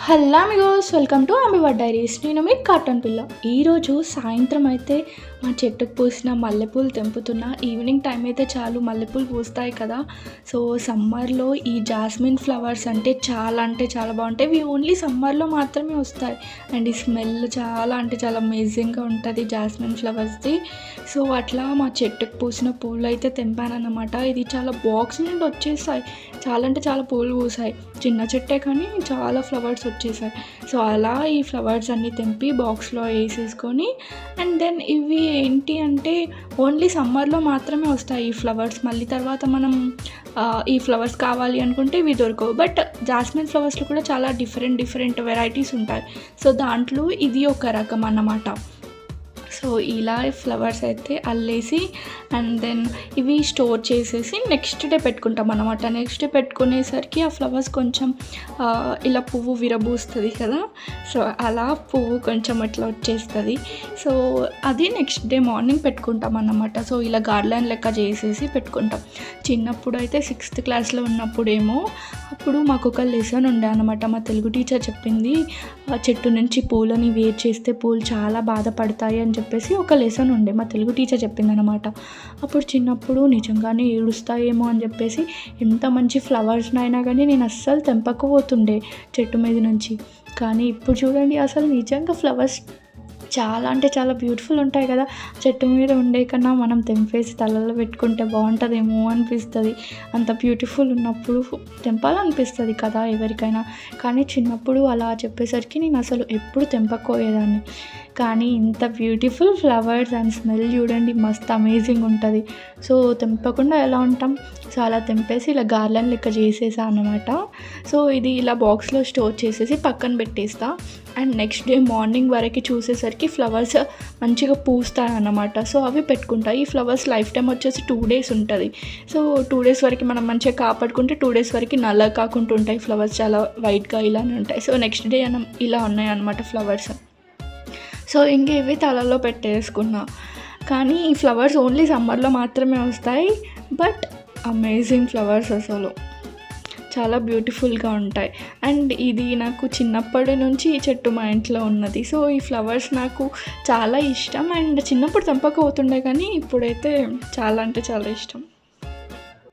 Hello amigos, welcome to అమివర్ diaries. నేను మీ కాటన్ పిల్ల. ఈరోజు సాయంత్రం అయితే మా చెట్టుకు పూసిన మల్లెపూలు తెంపుతున్నా. ఈవినింగ్ టైం అయితే చాలు మల్లెపూలు పూస్తాయి కదా. సో సమ్మర్లో ఈ జాస్మిన్ ఫ్లవర్స్ అంటే చాలా బాగుంటాయి. ఇవి ఓన్లీ సమ్మర్లో మాత్రమే వస్తాయి అండ్ ఈ స్మెల్ చాలా అమేజింగ్గా ఉంటుంది జాస్మిన్ ఫ్లవర్స్ది. సో అట్లా మా చెట్టుకు పూసిన పూలు అయితే తెంపానన్నమాట. ఇది చాలా బాక్స్ నుండి వచ్చేసాయి. చాలా పూలు పూసాయి. చిన్న చెట్టే కానీ చాలా ఫ్లవర్స్ వచ్చేసాయి. సో అలా ఈ ఫ్లవర్స్ అన్నీ తెంపి బాక్స్లో వేసేసుకొని అండ్ దెన్ ఇవి ఏంటి అంటే ఓన్లీ సమ్మర్లో మాత్రమే వస్తాయి ఈ ఫ్లవర్స్. మళ్ళీ తర్వాత మనం ఈ ఫ్లవర్స్ కావాలి అనుకుంటే ఇవి దొరకవు. బట్ జాస్మిన్ ఫ్లవర్స్లో కూడా చాలా డిఫరెంట్ వెరైటీస్ ఉంటాయి. సో దాంట్లో ఇది ఒక రకం అన్నమాట. సో ఇలా ఫ్లవర్స్ అయితే అల్లేసి అండ్ దెన్ ఇవి స్టోర్ చేసేసి నెక్స్ట్ డే పెట్టుకుంటాం అన్నమాట. నెక్స్ట్ డే పెట్టుకునేసరికి ఆ ఫ్లవర్స్ కొంచెం ఇలా పువ్వు విరబూస్తుంది కదా. సో అలా పువ్వు కొంచెం అట్లా వచ్చేస్తుంది. సో అది నెక్స్ట్ డే మార్నింగ్ పెట్టుకుంటాం అన్నమాట. సో ఇలా గార్డెన్ లెక్క చేసేసి పెట్టుకుంటాం. చిన్నప్పుడు అయితే 6th క్లాస్లో ఉన్నప్పుడేమో అప్పుడు మాకు ఒక లెసన్ ఉండే అనమాట. మా తెలుగు టీచర్ చెప్పింది, చెట్టు నుంచి పూలని వేరు చేస్తే పూలు చాలా బాధపడతాయి అని చెప్పేసి ఒక లెసన్ ఉండే. మా తెలుగు టీచర్ చెప్పింది అనమాట. అప్పుడు చిన్నప్పుడు నిజంగానే ఏడుస్తాయేమో అని చెప్పేసి ఎంత మంచి ఫ్లవర్స్నైనా కానీ నేను అస్సలు తెంపకపోతుండే చెట్టు మీద నుంచి. కానీ ఇప్పుడు చూడండి, అసలు నిజంగా ఫ్లవర్స్ చాలా బ్యూటిఫుల్ ఉంటాయి కదా. చెట్టు మీద ఉండే కన్నా మనం తెంపేసి తలలో పెట్టుకుంటే బాగుంటుందేమో అనిపిస్తుంది. అంత బ్యూటిఫుల్ ఉన్నప్పుడు తెంపాలనిపిస్తుంది కదా ఎవరికైనా. కానీ చిన్నప్పుడు అలా చెప్పేసరికి నేను అసలు ఎప్పుడు తెంపకపోయేదాన్ని. కానీ ఇంత బ్యూటిఫుల్ ఫ్లవర్స్ అండ్ స్మెల్ చూడండి, మస్త్ అమేజింగ్ ఉంటుంది. సో తెంపకుండా ఎలా ఉంటాం. సో అలా తెంపేసి ఇలా గార్లెన్ లెక్క చేసేసా అన్నమాట. సో ఇది ఇలా బాక్స్లో స్టోర్ చేసేసి పక్కన పెట్టేస్తా. అండ్ నెక్స్ట్ డే మార్నింగ్ వరకు చూసేసరికి ఫ్లవర్స్ మంచిగా పూస్తాయి అన్నమాట. సో అవి పెట్టుకుంటా. ఈ ఫ్లవర్స్ లైఫ్ టైం వచ్చేసి 2 days ఉంటుంది. సో 2 days వరకు మనం మంచిగా కాపాడుకుంటే 2 days వరకు నల్ల కాకుండా ఉంటాయి ఫ్లవర్స్, చాలా వైట్గా ఇలానే ఉంటాయి. సో నెక్స్ట్ డే ఇలా ఉన్నాయి అన్నమాట ఫ్లవర్స్. సో ఇంక ఇవి తలలో పెట్టేసుకున్నా. కానీ ఈ ఫ్లవర్స్ ఓన్లీ సమ్మర్లో మాత్రమే వస్తాయి. బట్ అమేజింగ్ ఫ్లవర్స్, అసలు చాలా బ్యూటిఫుల్గా ఉంటాయి. అండ్ ఇది నాకు చిన్నప్పటి నుంచి ఈ చెట్టు మా ఇంట్లో ఉన్నది. సో ఈ ఫ్లవర్స్ నాకు చాలా ఇష్టం. అండ్ చిన్నప్పుడు తెంపకపోతుండే కానీ ఇప్పుడైతే చాలా ఇష్టం.